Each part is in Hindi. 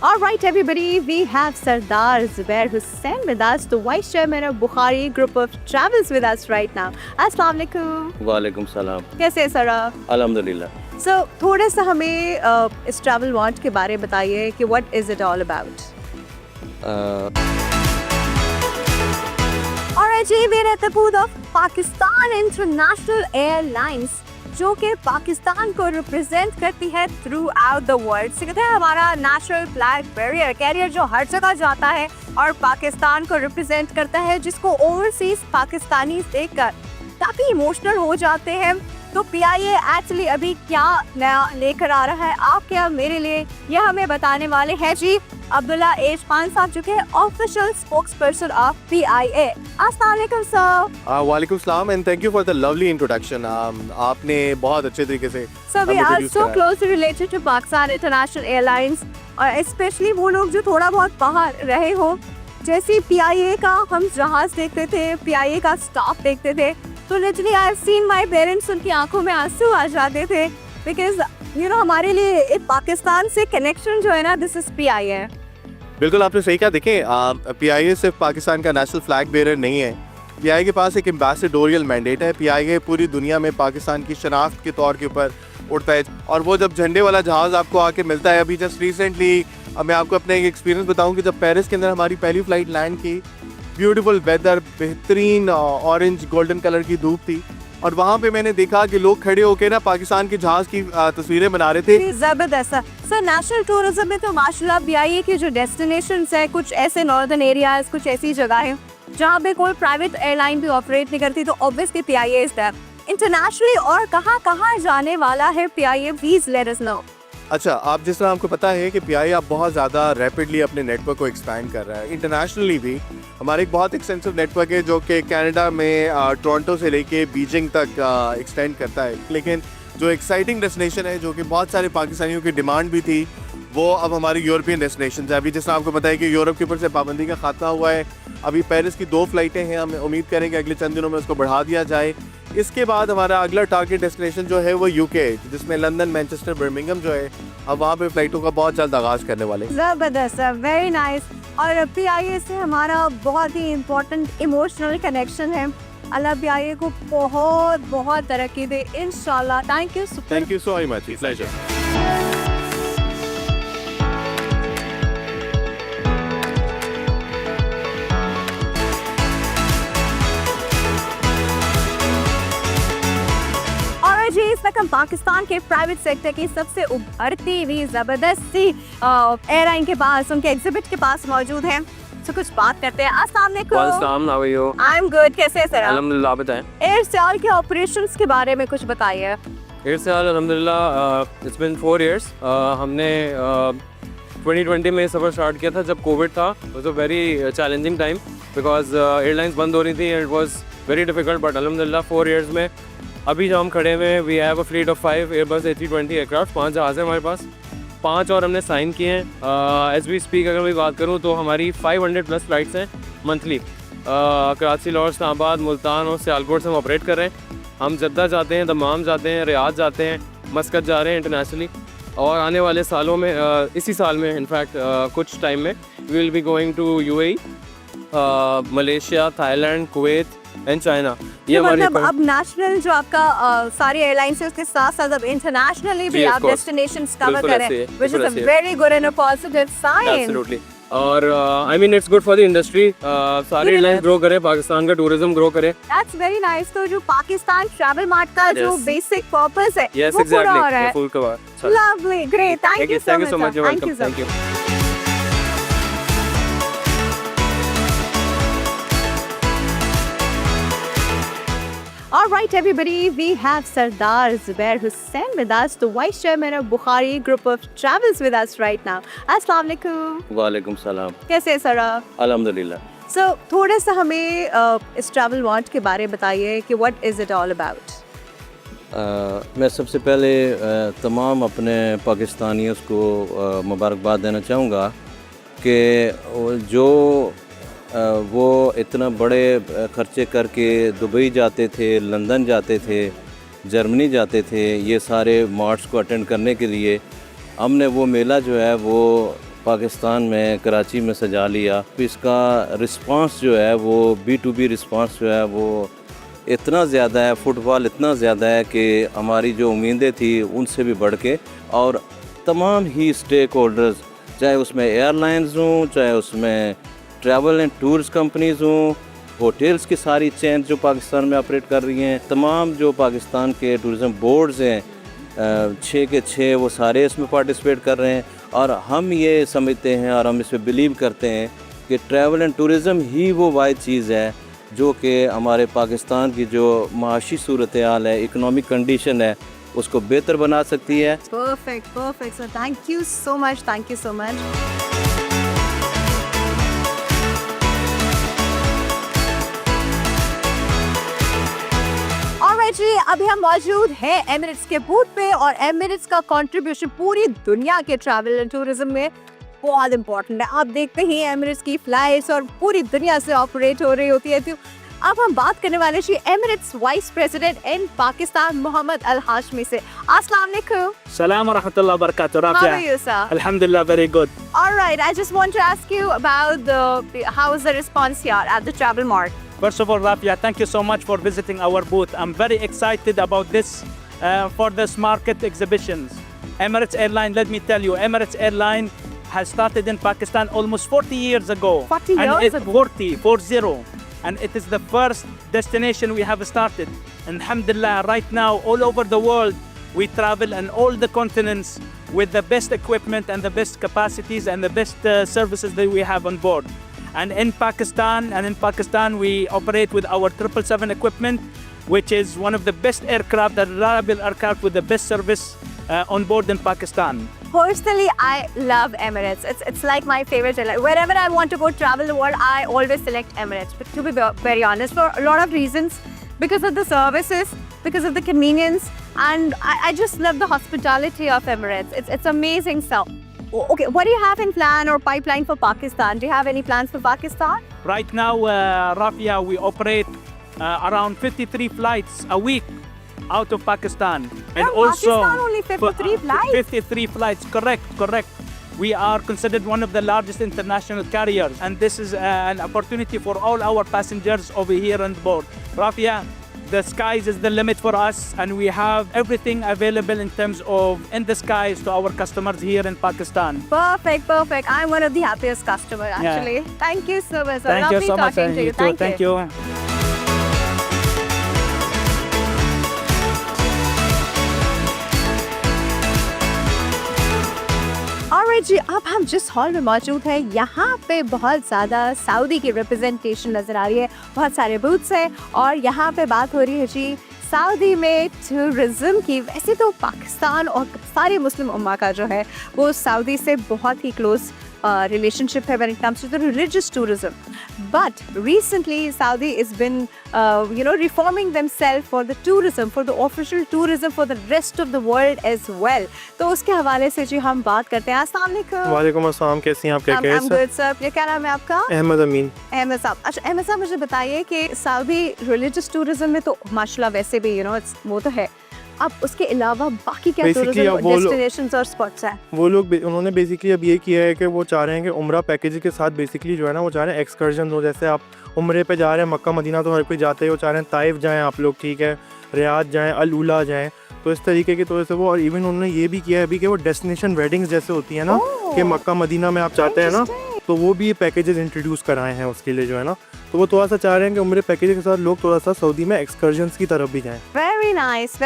All right, everybody, we have Sardar Zubair Hussain with us, the Vice Chairman of Bukhari Group of Travels with us right now. Assalamu alaikum. वालेकुम सलाम। कैसे हैं सर आप? अल्हम्दुलिल्लाह। So, थोड़ा सा हमें इस ट्रैवल वॉन्ट के बारे में बताइए कि what is it all about? और जी मेरे तबूद ऑफ पाकिस्तान इंटरनेशनल एयरलाइंस जो कि पाकिस्तान को रिप्रेजेंट करती है थ्रू आउट द वर्ल्ड। से कहते हैं हमारा नेशनल फ्लैग कैरियर जो हर जगह जाता है और पाकिस्तान को रिप्रेजेंट करता है, जिसको ओवरसीज पाकिस्तानी देखकर काफ़ी इमोशनल हो जाते हैं। तो PIA एक्चुअली अभी क्या नया लेकर आ रहा है आपके और मेरे लिए, यह हमें बताने वाले हैं जी अब्दुल्ला एज खान साहब, जो कि ऑफिशियल स्पोक्सपर्सन ऑफ PIA। अस्सलाम वालेकुम सर। वालेकुम सलाम and thank you for the lovely introduction. आपने बहुत अच्छे तरीके से so we are so closely related to Pakistan international airlines, और स्पेशली वो लोग जो थोड़ा बहुत बाहर रहे हो, जैसे PIA का हम जहाज देखते थे, PIA का स्टाफ देखते थे, तो literally I have seen my parents, उनकी आंखों में आंसू आ जाते थे, बिकॉज यू नो हमारे लिए पाकिस्तान से कनेक्शन जो है ना, दिस इज PIA। बिल्कुल आपने सही कहा। देखें, PIA सिर्फ पाकिस्तान का नेशनल फ्लैग बेरर नहीं है। PIA के पास एक एम्बेसडोरियल मैंडेट है। PIA पूरी दुनिया में पाकिस्तान की शनाख्त के तौर के ऊपर उड़ता है, और वो जब झंडे वाला जहाज़ आपको आके मिलता है, अभी जस्ट रिसेंटली मैं आपको अपना एक एक्सपीरियंस बताऊं कि जब पेरिस के अंदर हमारी पहली फ़्लाइट लैंड की, ब्यूटीफुल वेदर, बेहतरीन ऑरेंज गोल्डन कलर की धूप थी, और वहाँ पे मैंने देखा कि लोग खड़े होकर ना पाकिस्तान के जहाज़ की तस्वीरें बना रहे थे। जबरदस्त सर। नेशनल टूरिज्म में तो माशाल्लाह PIA के जो डेस्टिनेशंस है, कुछ ऐसे नॉर्दर्न एरियाज, कुछ ऐसी जगह है जहाँ पे कोई प्राइवेट एयरलाइन भी ऑपरेट नहीं करती, तो obviously PIA is that. Internationally और कहाँ जाने वाला है PIA, please let us know. अच्छा, आप जिस तरह आपको पता है कि PIA अब बहुत ज़्यादा रैपिडली अपने नेटवर्क को एक्सपैंड कर रहा है। इंटरनेशनली भी हमारा एक बहुत एक्सटेंसिव नेटवर्क है जो कि कनाडा में टोरंटो से लेके बीजिंग तक एक्सटेंड करता है। लेकिन जो एक्साइटिंग डेस्टिनेशन है, जो कि बहुत सारे पाकिस्तानियों की डिमांड भी थी, वो अब हमारी यूरोपियन डेस्टिनेशन है। अभी जैसे आपको पता है कि यूरोप के ऊपर से पाबंदी का खात्मा हुआ है। अभी पेरिस की 2 फ्लाइटें हैं, हम उम्मीद करें कि अगले चंद दिनों में उसको बढ़ा दिया जाए। इसके बाद हमारा अगला टारगेट डेस्टिनेशन जो है वो UK, जिसमें लंदन, मैनचेस्टर, बर्मिंघम जो है, अब वहाँ पे फ्लाइटों का बहुत जल्द आगाज़ करने वाले। ज़बरदस्त, वेरी नाइस। और PIA से हमारा बहुत ही इम्पोर्टेंट इमोशनल कनेक्शन है। अल्लाह PIA को बहुत बहुत तरक्की दे इंशाल्लाह। Thank you so much, pleasure. इस वक्त हम पाकिस्तान के प्राइवेट सेक्टर की सबसे उभरती हुई जबरदस्ती एयरलाइन के पास, उनके एग्जिबिट के पास मौजूद हैं। तो कुछ बात करते हैं। अस्सलाम वालेकुम। आई एम गुड, कैसे हैं सर? अल्हम्दुलिल्लाह, बताएं। एयरसेल के ऑपरेशंस के बारे में कुछ बताइए। एयरसेल अल्हम्दुलिल्लाह इट्स बिन 4 years। हमने 2020 में सफ़र स्टार्ट किया था जब कोविड था। It was a very challenging time because airlines बंद हो रही थी and it was very difficult, but अल्हम्दुलिल्लाह 4 years में अभी जो हम खड़े हुए, we have a fleet of 5 airbus A320 aircraft. 5 जहाज़ हैं हमारे पास, 5 और हमने साइन किए हैं। एज वी स्पीक अगर मैं बात करूँ तो हमारी 500+ फ्लाइट्स हैं मंथली। कराची, लाहौर, इस्लामाबाद, मुल्तान और सियालकोट से हम ऑपरेट कर रहे हैं। हम जद्दा जाते हैं, दमाम जाते हैं, रियाद जाते हैं, मस्कत जा रहे हैं इंटरनेशनली, और आने वाले सालों में इसी साल में इनफैक्ट कुछ टाइम में we will be going to UAE, Malaysia, Thailand, Kuwait and China. ये मतलब अब नेशनल जो आपका सारी एयरलाइंस है, उसके साथ साथ अब इंटरनेशनली भी आप डेस्टिनेशंस कवर कर रहे हैं, which is a very good and a positive sign. Absolutely. और I mean it's good for the industry. सारी एयरलाइंस ग्रो करे, पाकिस्तान का टूरिज्म ग्रो करे। That's very nice. तो जो पाकिस्तान ट्रैवल मार्ट का जो बेसिक पर्पस है, yes, वो पूरा हो रहा है। Full cover. Lovely, great, thank you so much. Thank you. All right, everybody, we have Sardar Zubair Hussain with us, the Vice Chairman of Bukhari Group of Travels with us right now. Assalamu alaikum. वालेकुम सलाम। कैसे हैं सर आप? अल्हम्दुलिल्लाह। So, थोड़ा सा हमें इस ट्रैवल वॉन्ट के बारे में बताइए कि what is it all about? मैं सबसे पहले तमाम अपने पाकिस्तानियों को मुबारकबाद देना चाहूँगा कि जो वो इतना बड़े ख़र्चे करके दुबई जाते थे, लंदन जाते थे, जर्मनी जाते थे, ये सारे मार्ट्स को अटेंड करने के लिए। हमने वो मेला जो है वो पाकिस्तान में कराची में सजा लिया। इसका रिस्पांस जो है वो B2B रिस्पांस जो है वो इतना ज़्यादा है, फुटबॉल इतना ज़्यादा है कि हमारी जो उम्मीदें थी उनसे भी बढ़ के, और तमाम ही स्टेक होल्डर्स, चाहे उसमें एयरलाइंस हों, चाहे उसमें ट्रैवल एंड टूर्स कंपनीज़ हों, होटल्स की सारी चेन जो पाकिस्तान में ऑपरेट कर रही हैं, तमाम जो पाकिस्तान के टूरिज़म बोर्ड्स हैं 6 के 6 वो सारे इसमें पार्टिसिपेट कर रहे हैं। और हम ये समझते हैं और हम इस पर बिलीव करते हैं कि ट्रैवल एंड टूरिज़म ही वो वाहिद चीज़ है जो कि हमारे पाकिस्तान की जो माशी सूरत हाल है, इकनॉमिक कंडीशन है, उसको बेहतर बना सकती है। Perfect, perfect. So thank you so much. Thank you so much. Alright जी, अभी हम मौजूद हैं एमिरेट्स के बूथ पे, और एमिरेट्स का कंट्रीब्यूशन पूरी दुनिया के ट्रैवल एंड टूरिज्म में बहुत इंपॉर्टेंट है। आप देखते ही एमिरेट्स की फ्लाइट्स और पूरी दुनिया से ऑपरेट हो रही होती है। तो अब हम बात करने वाले जी Emirates vice president in Pakistan Mohammad अल हाशमी से। अस्सलाम वालेकुम। Salam wa rahmatullahi wa barakatuh. How Rafia. are you, sir? Alhamdulillah, very good. All right, I just want to ask you about how is the response here at the Travel Mart? First of all, Rafia, thank you so much for visiting our booth. I'm very excited about this for this market exhibitions. Emirates Airline, let me tell you, Emirates Airline has started in Pakistan almost 40 years ago. 40 and years it, ago? 40. And it is the first destination we have started. And alhamdulillah, right now, all over the world, we travel in all the continents with the best equipment and the best capacities and the best services that we have on board. And in Pakistan, we operate with our 777 equipment, which is one of the best aircraft, the reliable aircraft with the best service on board in Pakistan. Personally, I love Emirates. It's like my favorite airline. Wherever I want to go travel the world, I always select Emirates. But to be very honest, for a lot of reasons, because of the services, because of the convenience, and I just love the hospitality of Emirates. It's amazing stuff. Okay, what do you have in plan or pipeline for Pakistan? Do you have any plans for Pakistan? Right now, Rafia, we operate around 53 flights a week out of Pakistan. And From Pakistan, only 53 flights? 53 flights, correct. We are considered one of the largest international carriers, and this is an opportunity for all our passengers over here on board. Rafia, the skies is the limit for us, and we have everything available in terms of in the skies to our customers here in Pakistan. Perfect. I'm one of the happiest customers actually. Thank you so much. Thank you Lovely so much. talking to you. Too. Thank you. Alright जी, अब हम जिस हॉल में मौजूद हैं, यहाँ पे बहुत ज़्यादा सऊदी की रिप्रेजेंटेशन नज़र आ रही है। बहुत सारे बूथ्स हैं और यहाँ पे बात हो रही है जी सऊदी में टूरिज़्म की। वैसे तो पाकिस्तान और सारी मुस्लिम उम्मा का जो है वो सऊदी से बहुत ही close relationship when it comes to the religious tourism. But recently Saudi has been reforming themselves for the tourism, for the official tourism for the rest of the world as well. तो उसके हवाले से जी हम बात करते हैं। अस्सलाम वालेकुम। वालेकुम अस्सलाम, कैसी हैं आप? क्या I'm good sir। ये क्या नाम है आपका? अहमद अमीन। अहमद साहब। अच्छा अहमद साहब, मुझे बताइए कि सऊदी रिलीजियस टूरिज्म में तो माशाल्लाह वैसे भी वो तो है, अब उसके अलावा बाकी क्या टूरिज्म डेस्टिनेशंस और स्पॉट्स हैं? वो लोग उन्होंने बेसिकली अब ये किया है कि वो चाह रहे हैं कि उम्रा पैकेज के साथ बेसिकली जो है ना वो चाह रहे हैं एक्सकर्जन हो। जैसे आप उम्रे पे जा रहे हैं, मक्का मदीना तो हर कोई जाते हैं, वो चाह रहे हैं ताइफ जाएँ आप लोग, ठीक है, रियाद जाएँ, अल उला जाएँ, तो इस तरीके की तरह से वो। और इवन उन्होंने ये भी किया है अभी कि वो डेस्टिनेशन वेडिंग्स जैसे होती है ना कि मक्का मदीना में आप चाहते हैं ना, तो वो भी पैकेजेस इंट्रोड्यूस कराए हैं उसके लिए जो है ना। तो वो थोड़ा सा चाह रहे हैं कि उम्रे पैकेज के साथ लोग थोड़ा सा सऊदी में एक्सकर्जन्स की तरफ भी जाएं। वेरी नाइस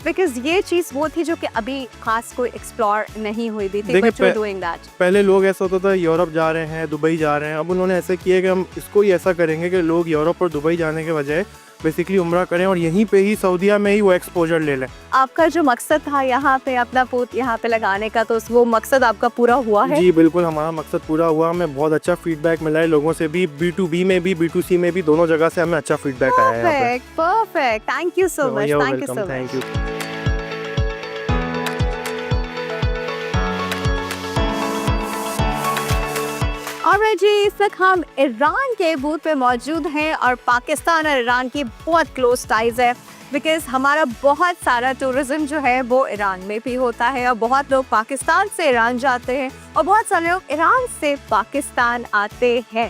बिकॉज ये चीज़ वो थी जो कि अभी खास कोई एक्सप्लोर नहीं हुई भी थी, but you are doing that. पहले लोग ऐसा होता था यूरोप जा रहे हैं, दुबई जा रहे हैं, अब उन्होंने ऐसा किया कि हम इसको ही ऐसा करेंगे कि लोग यूरोप और दुबई जाने के बजाय बेसिकली उम्रा करें और यहीं पे ही सऊदीया में ही वो एक्सपोजर ले लें। आपका जो मकसद था यहाँ पे अपना बूथ यहाँ पे लगाने का, तो वो मकसद आपका पूरा हुआ है? जी बिल्कुल, हमारा मकसद पूरा हुआ। हमें बहुत अच्छा फीडबैक मिला है लोगों से भी, B2B में भी B2C में भी, दोनों जगह से हमें अच्छा फीडबैक आया है। Perfect, thank you so much. Thank you. Alright जी, इस वक्त हम ईरान के बूथ पे मौजूद हैं और पाकिस्तान और ईरान की बहुत क्लोज टाइज है। बिकॉज हमारा बहुत सारा टूरिज्म जो है वो ईरान में भी होता है और बहुत लोग पाकिस्तान से ईरान जाते हैं और बहुत सारे लोग ईरान से पाकिस्तान आते हैं।